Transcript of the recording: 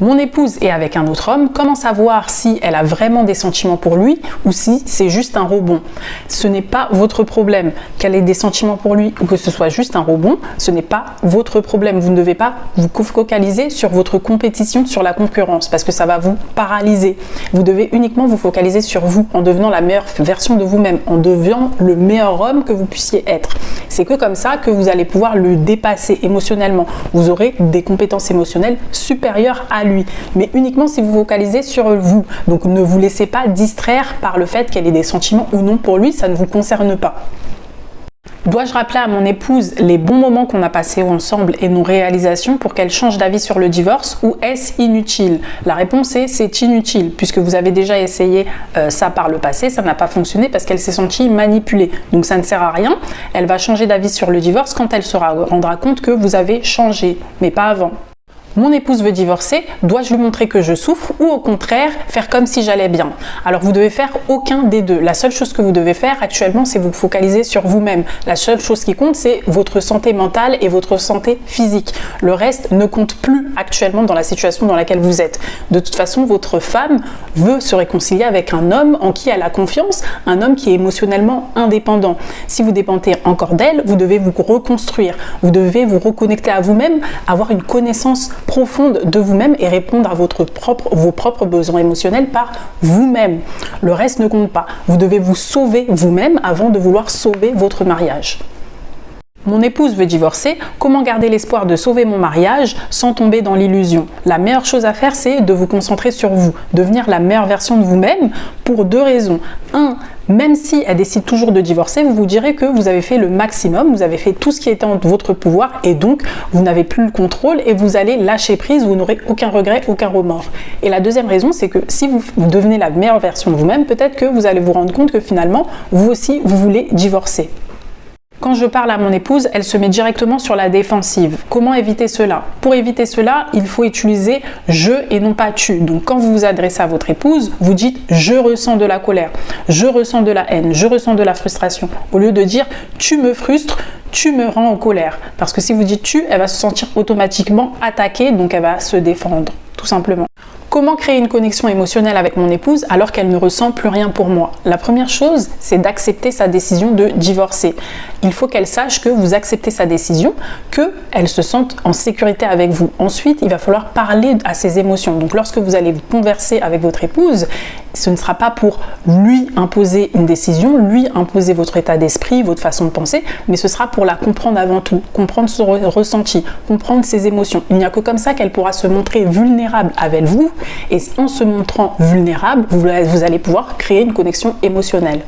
Mon épouse est avec un autre homme, comment savoir si elle a vraiment des sentiments pour lui ou si c'est juste un rebond? Ce n'est pas votre problème qu'elle ait des sentiments pour lui ou que ce soit juste un rebond, ce n'est pas votre problème. Vous ne devez pas vous focaliser sur votre compétition, sur la concurrence, parce que ça va vous paralyser. Vous devez uniquement vous focaliser sur vous, en devenant la meilleure version de vous-même, en devenant le meilleur homme que vous puissiez être. C'est que comme ça que vous allez pouvoir le dépasser émotionnellement. Vous aurez des compétences émotionnelles supérieures à lui, mais uniquement si vous focalisez sur vous. Donc ne vous laissez pas distraire par le fait qu'elle ait des sentiments ou non pour lui, ça ne vous concerne pas. Dois-je rappeler à mon épouse les bons moments qu'on a passés ensemble et nos réalisations pour qu'elle change d'avis sur le divorce, ou est-ce inutile? La réponse est c'est inutile, puisque vous avez déjà essayé ça par le passé, ça n'a pas fonctionné parce qu'elle s'est sentie manipulée. Donc ça ne sert à rien, elle va changer d'avis sur le divorce quand elle se rendra compte que vous avez changé, mais pas avant. Mon épouse veut divorcer, dois-je lui montrer que je souffre ou au contraire faire comme si j'allais bien? Alors vous devez faire aucun des deux. La seule chose que vous devez faire actuellement, c'est vous focaliser sur vous-même. La seule chose qui compte, c'est votre santé mentale et votre santé physique. Le reste ne compte plus actuellement dans la situation dans laquelle vous êtes. De toute façon, votre femme veut se réconcilier avec un homme en qui elle a confiance, un homme qui est émotionnellement indépendant. Si vous dépendez encore d'elle, vous devez vous reconstruire. Vous devez vous reconnecter à vous-même, avoir une connaissance profonde de vous-même et répondre à vos propres besoins émotionnels par vous-même. Le reste ne compte pas. Vous devez vous sauver vous-même avant de vouloir sauver votre mariage. Mon épouse veut divorcer, comment garder l'espoir de sauver mon mariage sans tomber dans l'illusion? La meilleure chose à faire, c'est de vous concentrer sur vous, devenir la meilleure version de vous-même pour deux raisons. Un, même si elle décide toujours de divorcer, vous vous direz que vous avez fait le maximum, vous avez fait tout ce qui était en votre pouvoir et donc vous n'avez plus le contrôle et vous allez lâcher prise, vous n'aurez aucun regret, aucun remords. Et la deuxième raison, c'est que si vous devenez la meilleure version de vous-même, peut-être que vous allez vous rendre compte que finalement, vous aussi, vous voulez divorcer. Quand je parle à mon épouse, elle se met directement sur la défensive. Comment éviter cela? Pour éviter cela, il faut utiliser « je » et non pas « tu ». Donc quand vous vous adressez à votre épouse, vous dites « je ressens de la colère, je ressens de la haine, je ressens de la frustration ». Au lieu de dire « tu me frustres », tu me rends en colère. Parce que si vous dites tu, elle va se sentir automatiquement attaquée, donc elle va se défendre, tout simplement. Comment créer une connexion émotionnelle avec mon épouse alors qu'elle ne ressent plus rien pour moi? La première chose, c'est d'accepter sa décision de divorcer. Il faut qu'elle sache que vous acceptez sa décision, qu'elle se sente en sécurité avec vous. Ensuite, il va falloir parler à ses émotions. Donc lorsque vous allez vous converser avec votre épouse, ce ne sera pas pour lui imposer une décision, lui imposer votre état d'esprit, votre façon de penser, mais ce sera pour la comprendre avant tout, comprendre son ressenti, comprendre ses émotions. Il n'y a que comme ça qu'elle pourra se montrer vulnérable avec vous, et en se montrant vulnérable, vous allez pouvoir créer une connexion émotionnelle.